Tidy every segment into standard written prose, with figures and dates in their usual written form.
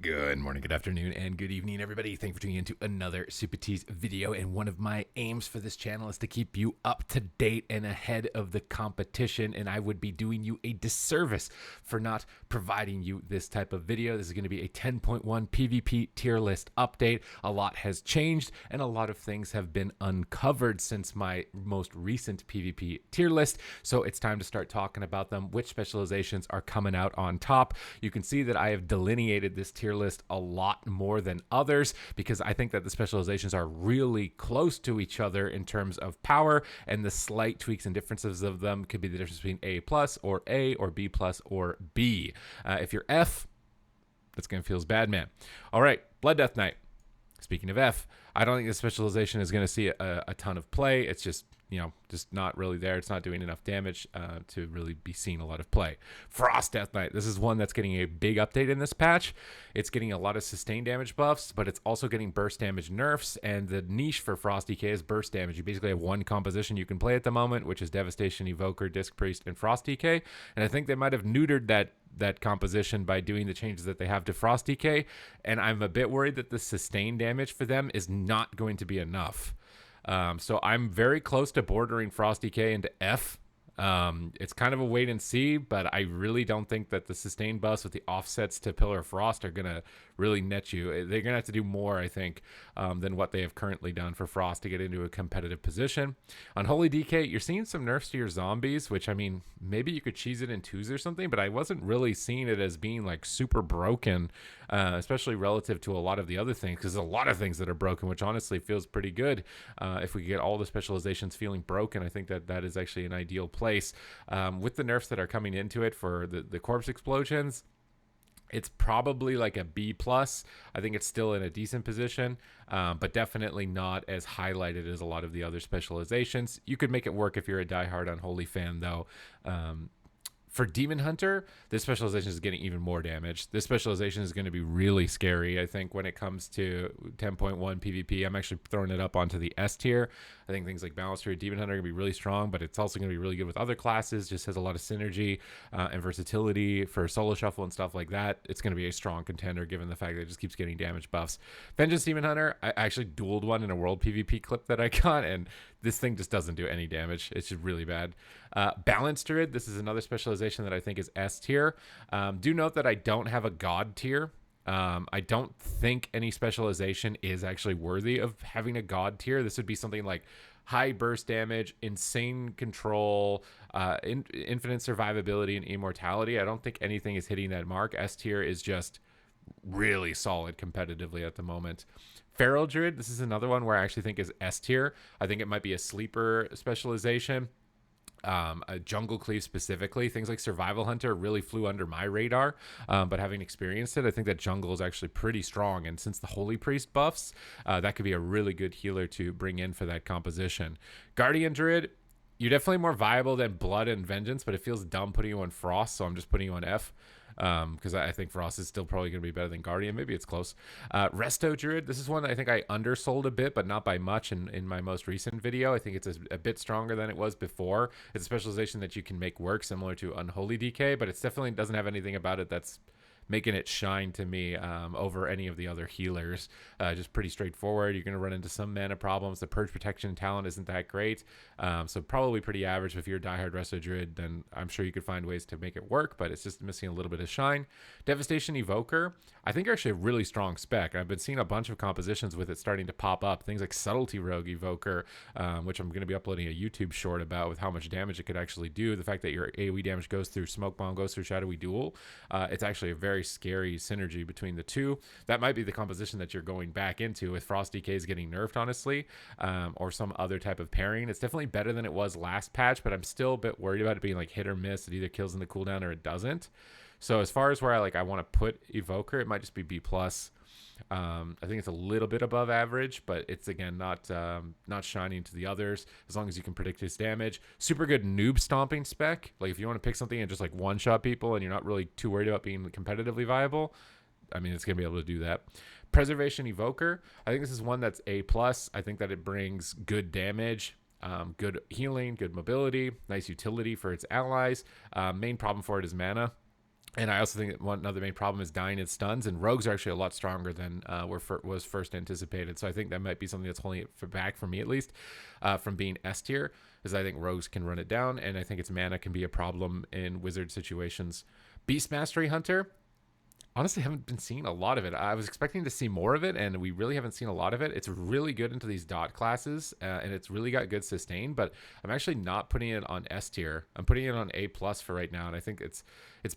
Good morning, good afternoon, and good evening, everybody. Thank you for tuning in to another Supatease video. And one of my aims for this channel is to keep you up to date and ahead of the competition. And I would be doing you a disservice for not providing you this type of video. This is going to be a 10.1 PvP tier list update. A lot has changed, and a lot of things have been uncovered since my most recent PvP tier list. So it's time to start talking about them, which specializations are coming out on top. You can see that I have delineated this tier list a lot more than others because I think that the specializations are really close to each other in terms of power, and the slight tweaks and differences of them could be the difference between A plus or A or B plus or B. If you're F, that's going to feel bad, man. All right, Blood Death Knight. Speaking of F, I don't think the specialization is going to see a ton of play. It's just, just not really there. It's not doing enough damage to really be seeing a lot of play. Frost Death Knight. This is one that's getting a big update in this patch. It's getting a lot of sustained damage buffs, but it's also getting burst damage nerfs, and the niche for Frost DK is burst damage. You basically have one composition you can play at the moment, which is Devastation, Evoker, Disc Priest, and Frost DK, and I think they might have neutered that composition by doing the changes that they have to Frost DK, and I'm a bit worried that the sustained damage for them is not going to be enough. So I'm very close to bordering Frost DK into F. It's kind of a wait and see, but I really don't think that the sustained buffs with the offsets to Pillar of Frost are going to really net you. They're going to have to do more, I think, than what they have currently done for Frost to get into a competitive position. On Holy DK, you're seeing some nerfs to your zombies, which, I mean, maybe you could cheese it in twos or something, but I wasn't really seeing it as being like super broken, especially relative to a lot of the other things, because there's a lot of things that are broken, which honestly feels pretty good. If we get all the specializations feeling broken, I think that is actually an ideal place. With the nerfs that are coming into it for the corpse explosions, it's probably like a B plus. I think it's still in a decent position, but definitely not as highlighted as a lot of the other specializations. You could make it work if you're a diehard Unholy fan, though. For Demon Hunter, this specialization is getting even more damage. This specialization is going to be really scary, I think, when it comes to 10.1 PvP. I'm actually throwing it up onto the S tier. I think things like Balance Druid, Demon Hunter are going to be really strong, but it's also going to be really good with other classes. Just has a lot of synergy and versatility for solo shuffle and stuff like that. It's going to be a strong contender given the fact that it just keeps getting damage buffs. Vengeance Demon Hunter, I actually dueled one in a World PvP clip that I got, and this thing just doesn't do any damage. It's just really bad. Balance Druid, this is another specialization that I think is S tier. Do note that I don't have a God tier. I don't think any specialization is actually worthy of having a God tier. This would be something like high burst damage, insane control, infinite survivability, and immortality. I don't think anything is hitting that mark. S tier is just really solid competitively at the moment. Feral Druid, this is another one where I actually think is S tier. I think it might be a sleeper specialization. A Jungle Cleave specifically, things like Survival Hunter really flew under my radar, but having experienced it, I think that Jungle is actually pretty strong, and since the Holy Priest buffs, that could be a really good healer to bring in for that composition. Guardian Druid, you're definitely more viable than Blood and Vengeance, but it feels dumb putting you on Frost, so I'm just putting you on F. Because I think Frost is still probably going to be better than Guardian. Maybe it's close. Resto Druid, this is one that I think I undersold a bit, but not by much in my most recent video. I think it's a bit stronger than it was before. It's a specialization that you can make work similar to Unholy DK, but it definitely doesn't have anything about it that's making it shine to me over any of the other healers. Just pretty straightforward. You're going to run into some mana problems. The Purge Protection talent isn't that great, so probably pretty average. If you're a diehard Resto Druid, then I'm sure you could find ways to make it work, but it's just missing a little bit of shine. Devastation Evoker, I think are actually a really strong spec. I've been seeing a bunch of compositions with it starting to pop up. Things like Subtlety Rogue Evoker, which I'm going to be uploading a YouTube short about with how much damage it could actually do. The fact that your AoE damage goes through Smoke Bomb, goes through Shadowy Duel. It's actually a very scary synergy between the two. That might be the composition that you're going back into with Frost DKs getting nerfed, honestly, or some other type of pairing. It's definitely better than it was last patch, but I'm still a bit worried about it being like hit or miss. It either kills in the cooldown or it doesn't. So as far as where I want to put Evoker, it might just be B plus. I think it's a little bit above average, but it's again not shining to the others as long as you can predict his damage. Super good noob stomping spec. Like if you want to pick something and just like one shot people and you're not really too worried about being competitively viable, I mean it's gonna be able to do that. Preservation Evoker, I think this is one that's A plus. I think that it brings good damage. Good healing, good mobility, nice utility for its allies. Main problem for it is mana. And I also think that one another main problem is dying in stuns, and rogues are actually a lot stronger than was first anticipated. So I think that might be something that's holding it back, for me at least, from being S tier, is I think rogues can run it down, and I think its mana can be a problem in wizard situations. Beast Mastery Hunter, honestly haven't been seeing a lot of it. I was expecting to see more of it, and we really haven't seen a lot of it. It's really good into these dot classes, and it's really got good sustain, but I'm actually not putting it on S tier. I'm putting it on A plus for right now, and I think it's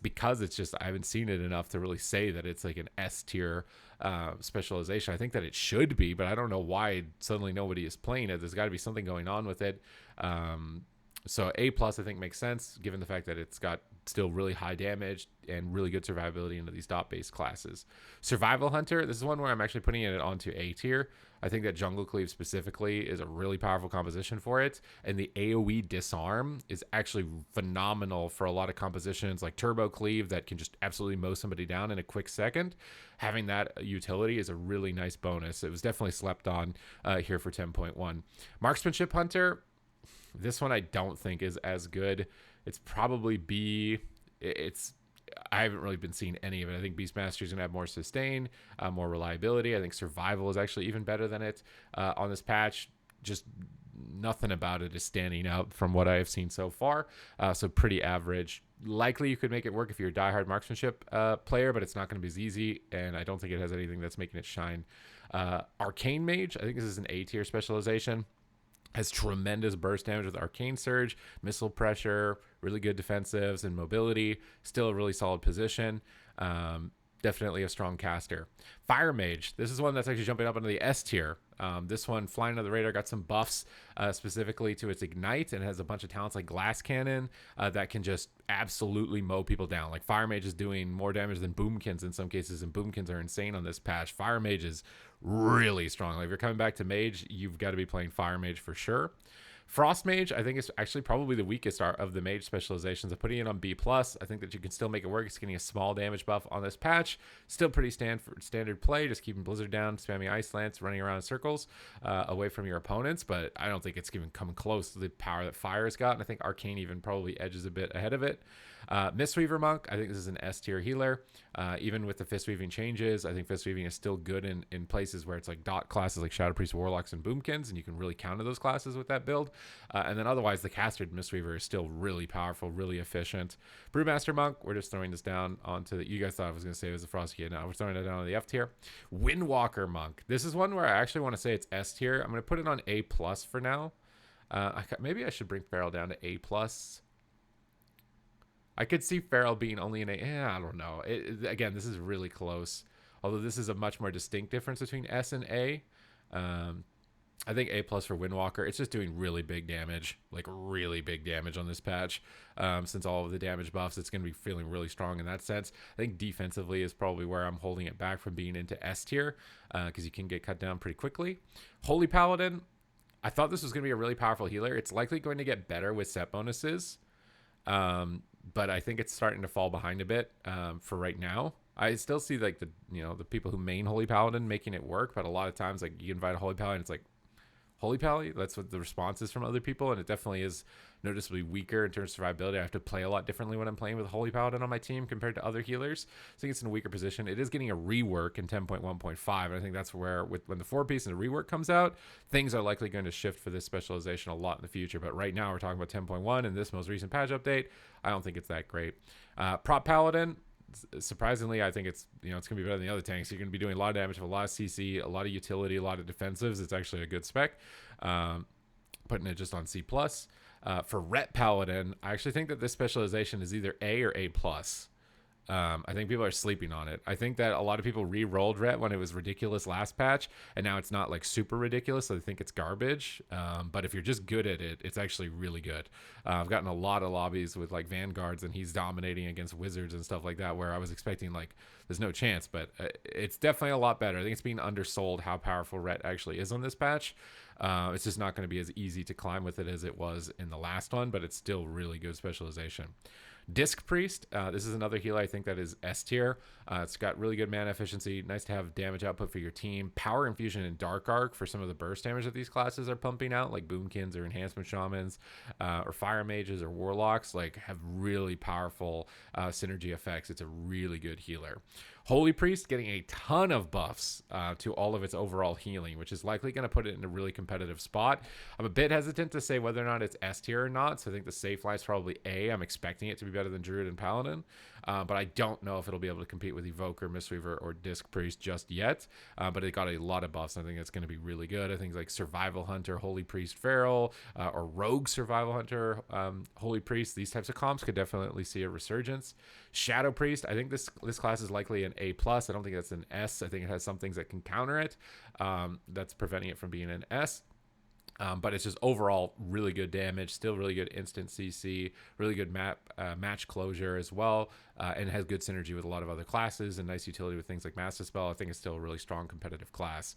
because it's just I haven't seen it enough to really say that it's like an S tier specialization. I think that it should be, but I don't know why suddenly nobody is playing it. There's got to be something going on with it. So A plus I think makes sense given the fact that it's got still really high damage and really good survivability into these dot based classes. Survival Hunter, this is one where I'm actually putting it onto A tier. I think that Jungle Cleave specifically is a really powerful composition for it, and the AoE disarm is actually phenomenal for a lot of compositions like Turbo Cleave that can just absolutely mow somebody down in a quick second. Having that utility is a really nice bonus. It was definitely slept on here for 10.1. Marksmanship Hunter, this one I don't think is as good. It's probably B. I haven't really been seeing any of it. I think Beastmaster is going to have more sustain, more reliability. I think survival is actually even better than it on this patch. Just nothing about it is standing out from what I have seen so far. So pretty average. Likely you could make it work if you're a diehard marksmanship player, but it's not going to be as easy, and I don't think it has anything that's making it shine. Arcane Mage, I think this is an A tier specialization. Has tremendous burst damage with Arcane Surge, missile pressure, really good defensives and mobility. Still a really solid position. Definitely a strong caster. Fire Mage. This is one that's actually jumping up into the S tier. This one, flying under the radar, got some buffs specifically to its Ignite, and has a bunch of talents like Glass Cannon that can just absolutely mow people down. Like Fire Mage is doing more damage than Boomkins in some cases, and Boomkins are insane on this patch. Fire Mage is really strong. Like if you're coming back to Mage, you've got to be playing Fire Mage for sure. Frost Mage, I think, is actually probably the weakest of the Mage specializations. I'm putting it on B+. I think that you can still make it work. It's getting a small damage buff on this patch. Still pretty standard play, just keeping Blizzard down, spamming Ice Lance, running around in circles away from your opponents. But I don't think it's even coming close to the power that Fire's got. And I think Arcane even probably edges a bit ahead of it. Mistweaver Monk, I think this is an S tier healer. Even with the Fist Weaving changes, I think Fist Weaving is still good in places where it's like dot classes like Shadow Priest, Warlocks, and Boomkins, and you can really counter those classes with that build. And then otherwise, the castered Mistweaver is still really powerful, really efficient. Brewmaster Monk, we're just throwing this down onto you guys thought I was going to say it was a Frosty Kid. No, we're throwing it down on the F tier. Windwalker Monk. This is one where I actually want to say it's S tier. I'm going to put it on A+ for now. Maybe I should bring Feral down to A+. I could see Feral being only an A. I don't know. Again, this is really close. Although this is a much more distinct difference between S and A. I think A+ for Windwalker. It's just doing really big damage, like really big damage on this patch. Since all of the damage buffs, it's going to be feeling really strong in that sense. I think defensively is probably where I'm holding it back from being into S tier because you can get cut down pretty quickly. Holy Paladin. I thought this was going to be a really powerful healer. It's likely going to get better with set bonuses. But I think it's starting to fall behind a bit for right now. I still see like the people who main Holy Paladin making it work, but a lot of times like you invite a Holy Paladin, it's like Holy Pally. That's what the response is from other people, and it definitely is noticeably weaker in terms of survivability. I have to play a lot differently when I'm playing with a Holy Paladin on my team compared to other healers. I think it's in a weaker position. It is getting a rework in 10.1.5, and I think that's where when the 4-piece and the rework comes out, things are likely going to shift for this specialization a lot in the future. But right now we're talking about 10.1 and this most recent patch update. I don't think it's that great. Prop Paladin. Surprisingly, I think it's it's gonna be better than the other tanks. You're gonna be doing a lot of damage, with a lot of CC, a lot of utility, a lot of defensives. It's actually a good spec. Putting it just on C+. For Ret Paladin, I actually think that this specialization is either A or A+. I think people are sleeping on it. I think that a lot of people re-rolled Ret when it was ridiculous last patch, and now it's not like super ridiculous, so they think it's garbage. But if you're just good at it, it's actually really good. I've gotten a lot of lobbies with like Vanguards, and he's dominating against Wizards and stuff like that, where I was expecting like there's no chance, but it's definitely a lot better. I think it's being undersold how powerful Ret actually is on this patch. It's just not going to be as easy to climb with it as it was in the last one, but it's still really good specialization. Disc Priest, this is another healer I think that is S tier. It's got really good mana efficiency, nice to have damage output for your team. Power Infusion and Dark Arc for some of the burst damage that these classes are pumping out, like Boomkins or Enhancement Shamans, or Fire Mages or Warlocks, like have really powerful synergy effects. It's a really good healer. Holy Priest getting a ton of buffs to all of its overall healing, which is likely going to put it in a really competitive spot. I'm a bit hesitant to say whether or not it's S tier or not, so I think the safe line is probably A. I'm expecting it to be better than Druid and Paladin, but I don't know if it'll be able to compete with Evoker, Mistweaver, or Disc Priest just yet, but it got a lot of buffs, and I think it's going to be really good. I think like Survival Hunter, Holy Priest, Feral, or Rogue Survival Hunter, Holy Priest, these types of comps could definitely see a resurgence. Shadow Priest, I think this class is likely an A+. I don't think that's an S. I think it has some things that can counter it, that's preventing it from being an S. But it's just overall really good damage, still really good instant CC, really good match closure as well, and has good synergy with a lot of other classes and nice utility with things like Master Spell. I think it's still a really strong competitive class.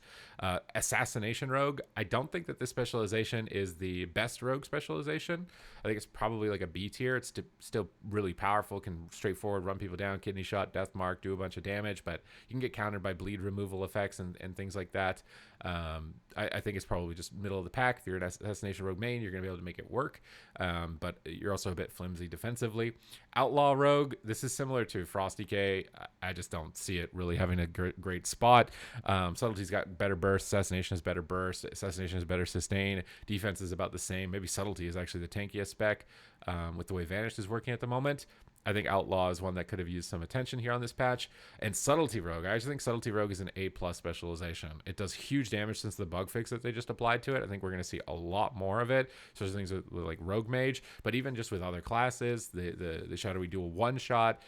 Assassination Rogue, I don't think that this specialization is the best rogue specialization. I think it's probably like a B tier. It's still really powerful, can straightforward run people down, kidney shot, death mark, do a bunch of damage, but you can get countered by bleed removal effects and things like that. I think it's probably just middle of the pack. If you're an Assassination Rogue main, you're going to be able to make it work, but you're also a bit flimsy defensively. Outlaw Rogue, this is similar to Frosty K. I just don't see it really having a great spot. Subtlety's got better burst, Assassination has better burst, Assassination has better sustain, defense is about the same. Maybe Subtlety is actually the tankiest spec with the way Vanished is working at the moment. I think Outlaw is one that could have used some attention here on this patch. And Subtlety Rogue, I actually think Subtlety Rogue is an A+ specialization. It does huge damage since the bug fix that they just applied to it. I think we're going to see a lot more of it, especially things with like Rogue Mage, but even just with other classes, the Shadowy Duel one-shot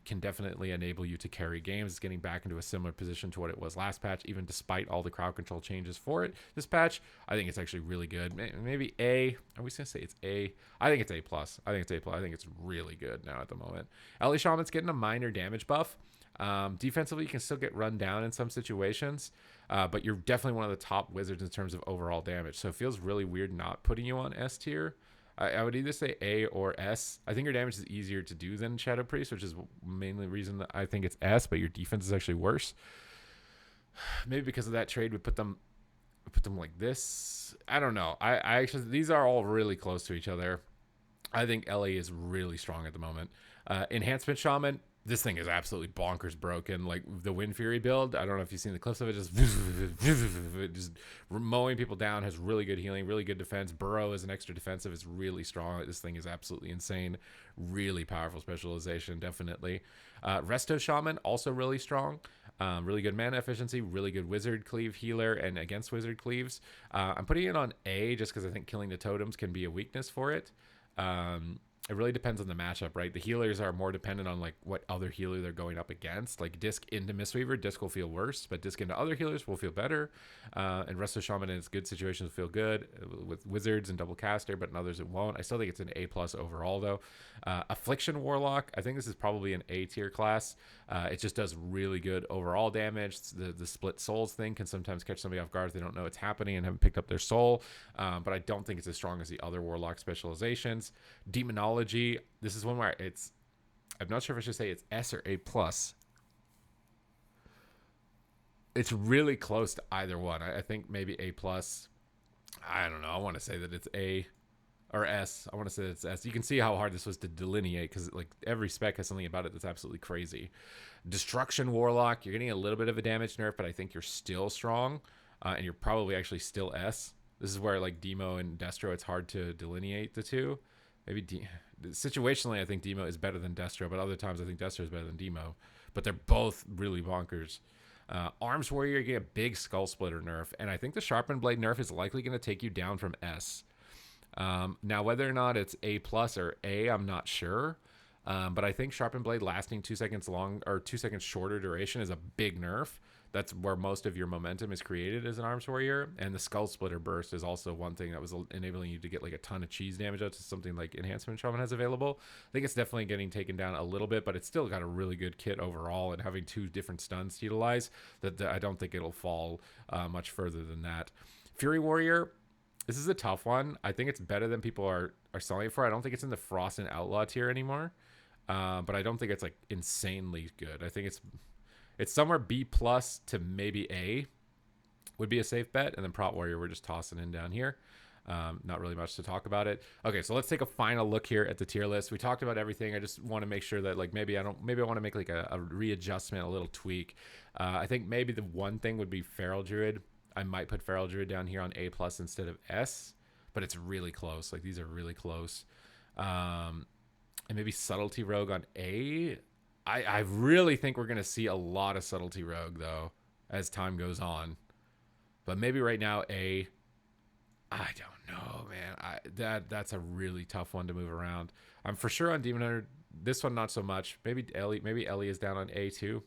can definitely enable you to carry games. It's getting back into a similar position to what it was last patch, even despite all the crowd control changes for it this patch. I think it's actually really good. Maybe A. Are we going to say it's A? I think it's A+. I think it's A+. I think it's really good now at the moment. LA Shaman's getting a minor damage buff. Defensively, you can still get run down in some situations, but you're definitely one of the top wizards in terms of overall damage. So it feels really weird not putting you on S tier. I would either say A or S. I think your damage is easier to do than Shadow Priest, which is mainly the reason that I think it's S, but your defense is actually worse. Maybe because of that trade, we put them like this. I don't know. I actually, these are all really close to each other. I think LA is really strong at the moment. Enhancement Shaman, this thing is absolutely bonkers broken. Like the Wind Fury build, I don't know if you've seen the clips of it, just mowing people down, has really good healing, really good defense. Burrow is an extra defensive, it's really strong. This thing is absolutely insane. Really powerful specialization, definitely. Resto Shaman, also really strong. Really good mana efficiency, really good wizard cleave healer, and against wizard cleaves. I'm putting it on A just because I think killing the totems can be a weakness for it. It really depends on the matchup, right? The healers are more dependent on like what other healer they're going up against. Like Disc into Mistweaver, Disc will feel worse, but Disc into other healers will feel better. And Resto Shaman in its good situations will feel good with wizards and double caster, but in others it won't. I still think it's an A+ overall though. Affliction Warlock, I think this is probably an A tier class. It just does really good overall damage. The split souls thing can sometimes catch somebody off guard if they don't know it's happening and haven't picked up their soul. But I don't think it's as strong as the other Warlock specializations. Demonology, this is one where I'm not sure if I should say it's S or A+. It's really close to either one. I think maybe A+. I don't know. I want to say that it's A or S. I want to say that it's S. You can see how hard this was to delineate because like every spec has something about it that's absolutely crazy. Destruction Warlock, you're getting a little bit of a damage nerf, but I think you're still strong, and you're probably actually still S. This is where like Demo and Destro, it's hard to delineate the two. Maybe situationally, I think Demo is better than Destro, but other times I think Destro is better than Demo. But they're both really bonkers. Arms Warrior, you get a big Skull Splitter nerf, and I think the Sharpened Blade nerf is likely going to take you down from S. Now, whether or not it's A+ or A, I'm not sure. But I think Sharpened Blade lasting 2 seconds long or 2 seconds shorter duration is a big nerf. That's where most of your momentum is created as an Arms Warrior. And the Skull Splitter burst is also one thing that was enabling you to get like a ton of cheese damage out to something like Enhancement Shaman has available. I think it's definitely getting taken down a little bit, but it's still got a really good kit overall, and having 2 different stuns to utilize, that I don't think it'll fall much further than that. Fury Warrior, This is a tough one. I think it's better than people are selling it for. I don't think it's in the Frost and Outlaw tier anymore, but I don't think it's like insanely good. I think it's somewhere B plus to maybe A would be a safe bet, and then Prot Warrior we're just tossing in down here. Not really much to talk about it. Okay, so let's take a final look here at the tier list. We talked about everything. I just want to make sure that like maybe I want to make like a readjustment, a little tweak. I think maybe the one thing would be Feral Druid. I might put Feral Druid down here on A plus instead of S, but it's really close. Like these are really close. And maybe Subtlety Rogue on A. I really think we're gonna see a lot of Subtlety Rogue though as time goes on. But maybe right now A. I don't know, man. That's a really tough one to move around. I'm for sure on Demon Hunter. This one not so much. Maybe Ellie is down on A too,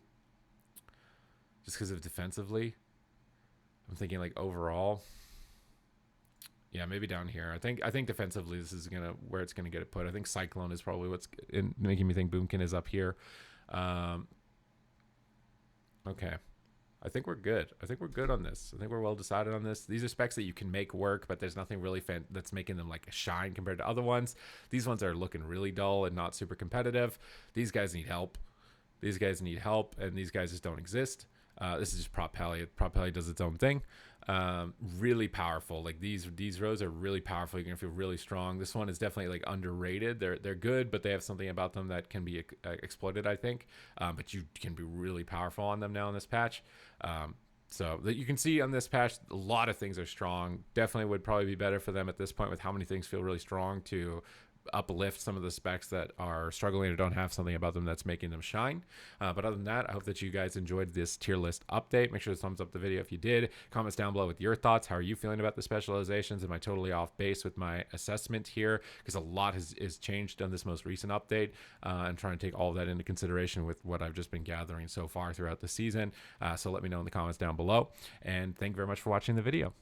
just because of defensively. I'm thinking like overall. Yeah, maybe down here. I think defensively this is where it's gonna get it put. I think Cyclone is probably what's making me think Boomkin is up here. Okay. I think we're good. I think we're good on this. I think we're well decided on this. These are specs that you can make work, but there's nothing really that's making them like shine compared to other ones. These ones are looking really dull and not super competitive. These guys need help. These guys need help, and these guys just don't exist. This is just Prot Pally. Prot Pally does its own thing. Really powerful. Like these rows are really powerful. You're gonna feel really strong. This one is definitely like underrated. They're good, but they have something about them that can be exploited, I think. But you can be really powerful on them now in this patch. So that you can see on this patch, a lot of things are strong. Definitely would probably be better for them at this point with how many things feel really strong to uplift some of the specs that are struggling or don't have something about them that's making them shine. But other than that, I hope that you guys enjoyed this tier list update. Make sure to thumbs up the video if you did. Comments down below with your thoughts. How are you feeling about the specializations? Am I totally off base with my assessment here? Because a lot has changed on this most recent update. I'm trying to take all of that into consideration with what I've just been gathering so far throughout the season. So let me know in the comments down below. And thank you very much for watching the video.